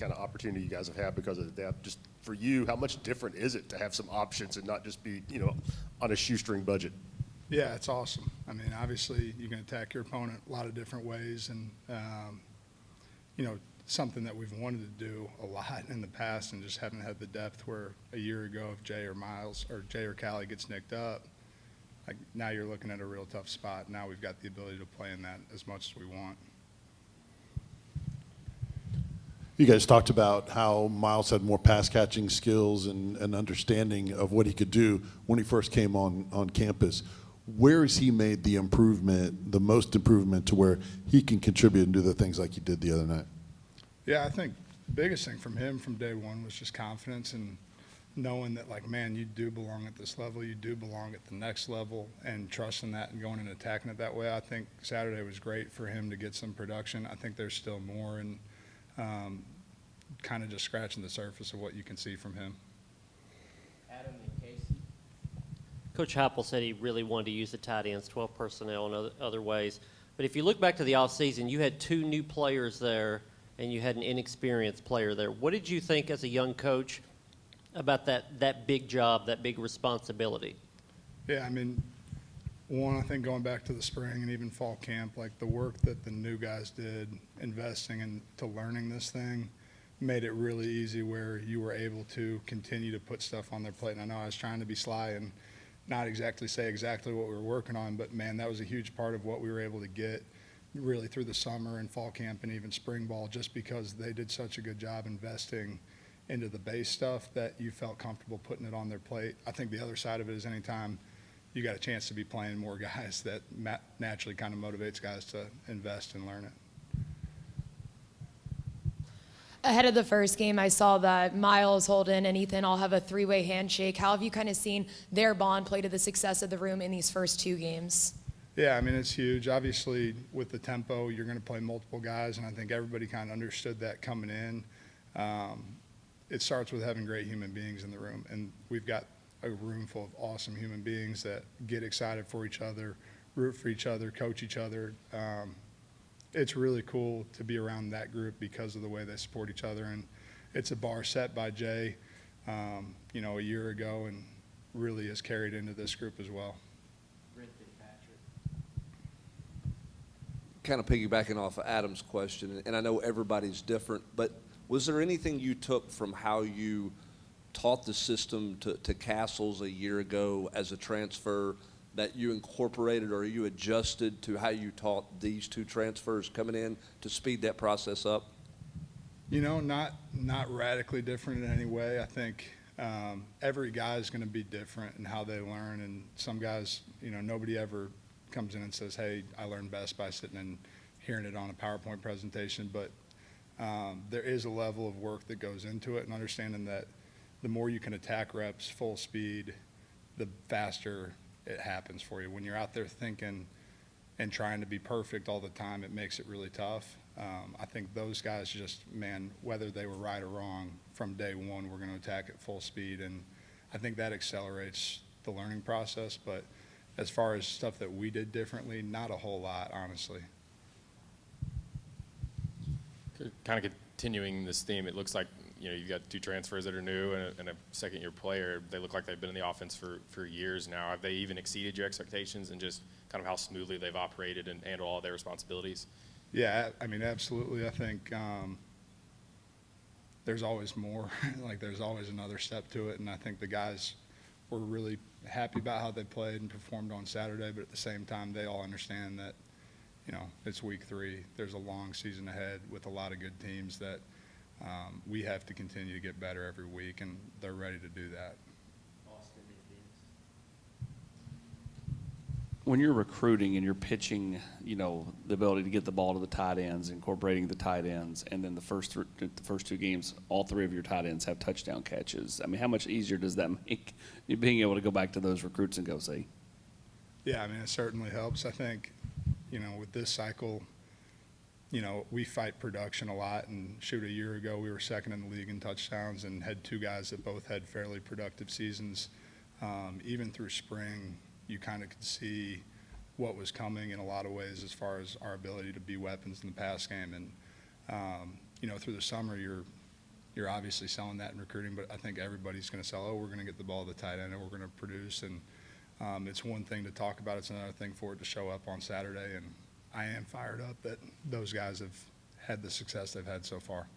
kind of opportunity you guys have had because of the depth. Just for you, how much different is it to have some options and not just be, on a shoestring budget? Yeah, it's awesome. I mean, obviously, you can attack your opponent a lot of different ways, and something that we've wanted to do a lot in the past, and just haven't had the depth. Where a year ago, if Jay or Callie gets nicked up, like now you're looking at a real tough spot. Now we've got the ability to play in that as much as we want. You guys talked about how Miles had more pass catching skills and understanding of what he could do when he first came on campus. Where has he made the most improvement to where he can contribute and do the things like he did the other night? Yeah, I think the biggest thing from him from day one was just confidence and knowing that, like, man, you do belong at this level, you do belong at the next level, and trusting that and going and attacking it that way. I think Saturday was great for him to get some production. I think there's still more, and kind of just scratching the surface of what you can see from him. Adam and Casey. Coach Heupel said he really wanted to use the tight ends, 12 personnel, and other ways. But if you look back to the offseason, you had 2 new players there, and you had an inexperienced player there. What did you think as a young coach about that big job, that big responsibility? Yeah, I mean, one, I think going back to the spring and even fall camp, like the work that the new guys did investing into learning this thing made it really easy where you were able to continue to put stuff on their plate. And I know I was trying to be sly and not exactly say exactly what we were working on, but, man, that was a huge part of what we were able to get really through the summer and fall camp and even spring ball, just because they did such a good job investing into the base stuff that you felt comfortable putting it on their plate. I think the other side of it is anytime you got a chance to be playing more guys, that naturally kind of motivates guys to invest and learn it. Ahead of the first game, I saw that Miles, Holden, and Ethan all have a 3-way handshake. How have you kind of seen their bond play to the success of the room in these first 2 games? Yeah, I mean, it's huge. Obviously, with the tempo, you're going to play multiple guys, and I think everybody kind of understood that coming in. It starts with having great human beings in the room, and we've got a room full of awesome human beings that get excited for each other, root for each other, coach each other. It's really cool to be around that group because of the way they support each other, and it's a bar set by Jay, a year ago, and really has carried into this group as well. Kind of piggybacking off of Adam's question, and I know everybody's different, but was there anything you took from how you taught the system to Castles a year ago as a transfer that you incorporated or you adjusted to how you taught these 2 transfers coming in to speed that process up? Not radically different in any way. I think every guy is going to be different in how they learn, and some guys, nobody ever comes in and says, hey, I learned best by sitting and hearing it on a PowerPoint presentation, but there is a level of work that goes into it, and understanding that the more you can attack reps full speed, the faster it happens for you. When you're out there thinking and trying to be perfect all the time, it makes it really tough. I think those guys just, man, whether they were right or wrong, from day one, we're going to attack at full speed, and I think that accelerates the learning process. But as far as stuff that we did differently, not a whole lot, honestly. Kind of continuing this theme, it looks like you've got 2 transfers that are new and a second-year player. They look like they've been in the offense for years now. Have they even exceeded your expectations and just kind of how smoothly they've operated and handled all their responsibilities? Yeah, I mean, absolutely. I think there's always more. Like, there's always another step to it, and I think the guys were really happy about how they played and performed on Saturday, but at the same time, they all understand that, it's week 3. There's a long season ahead with a lot of good teams that we have to continue to get better every week, and they're ready to do that. When you're recruiting and you're pitching, the ability to get the ball to the tight ends, incorporating the tight ends, and then the first 2 games, all 3 of your tight ends have touchdown catches. I mean, how much easier does that make you being able to go back to those recruits and go see? Yeah, I mean, it certainly helps. I think, with this cycle, we fight production a lot, and a year ago we were second in the league in touchdowns and had 2 guys that both had fairly productive seasons. Even through spring, you kind of could see what was coming in a lot of ways as far as our ability to be weapons in the pass game. And, through the summer, you're you're obviously selling that in recruiting, but I think everybody's going to sell, oh, we're going to get the ball to the tight end and we're going to produce. And it's one thing to talk about. It's another thing for it to show up on Saturday. And I am fired up that those guys have had the success they've had so far.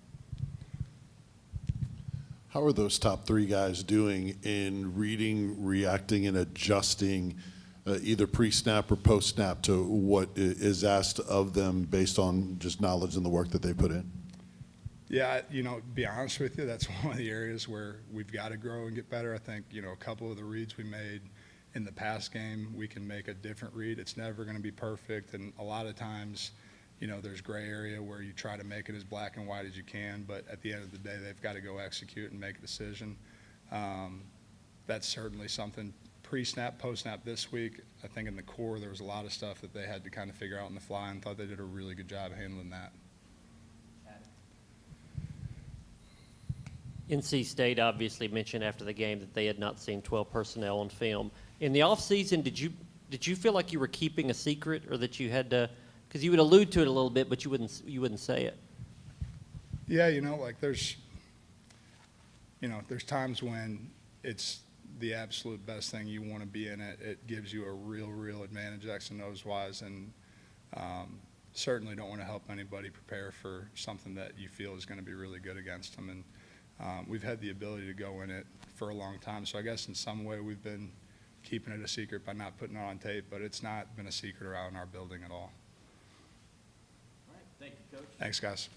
How are those top three guys doing in reading, reacting, and adjusting either pre-snap or post-snap to what is asked of them based on just knowledge and the work that they put in? Yeah, to be honest with you, that's one of the areas where we've got to grow and get better. I think, a couple of the reads we made in the past game, we can make a different read. It's never going to be perfect, and a lot of times, there's gray area where you try to make it as black and white as you can, but at the end of the day, they've got to go execute and make a decision. That's certainly something pre-snap, post-snap this week. I think in the core, there was a lot of stuff that they had to kind of figure out on the fly, and thought they did a really good job handling that. NC State obviously mentioned after the game that they had not seen 12 personnel on film. In the offseason, did you feel like you were keeping a secret, or that you had to, because you would allude to it a little bit, but you wouldn't say it? Yeah, there's times when it's the absolute best thing. You want to be in it. It gives you a real advantage X and O's wise, and certainly don't want to help anybody prepare for something that you feel is going to be really good against them. And we've had the ability to go in it for a long time. So I guess in some way we've been keeping it a secret by not putting it on tape, but it's not been a secret around our building at all. All right, thank you, Coach. Thanks, guys.